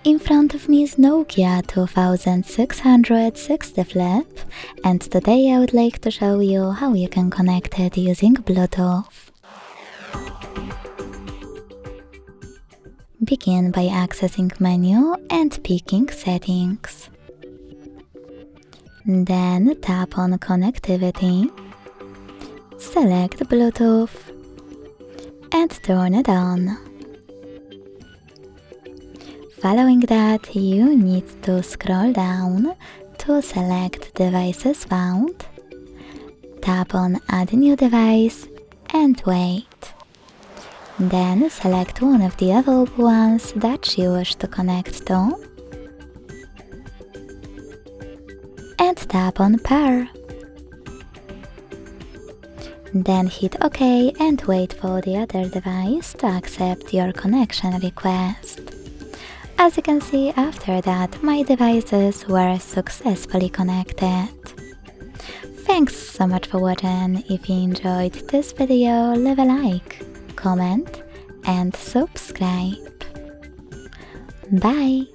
In front of me is Nokia 2660 Flip, and today I would like to show you how you can connect it using Bluetooth. Begin by accessing menu and picking settings. Then tap on connectivity, select Bluetooth and turn it on. Following that, you need to scroll down to select devices found, tap on add new device and wait. Then select one of the available ones that you wish to connect to and tap on pair. Then hit OK and wait for the other device to accept your connection request. As you can see, after that, my devices were successfully connected. Thanks so much for watching. If you enjoyed this video, leave a like, comment and subscribe. Bye!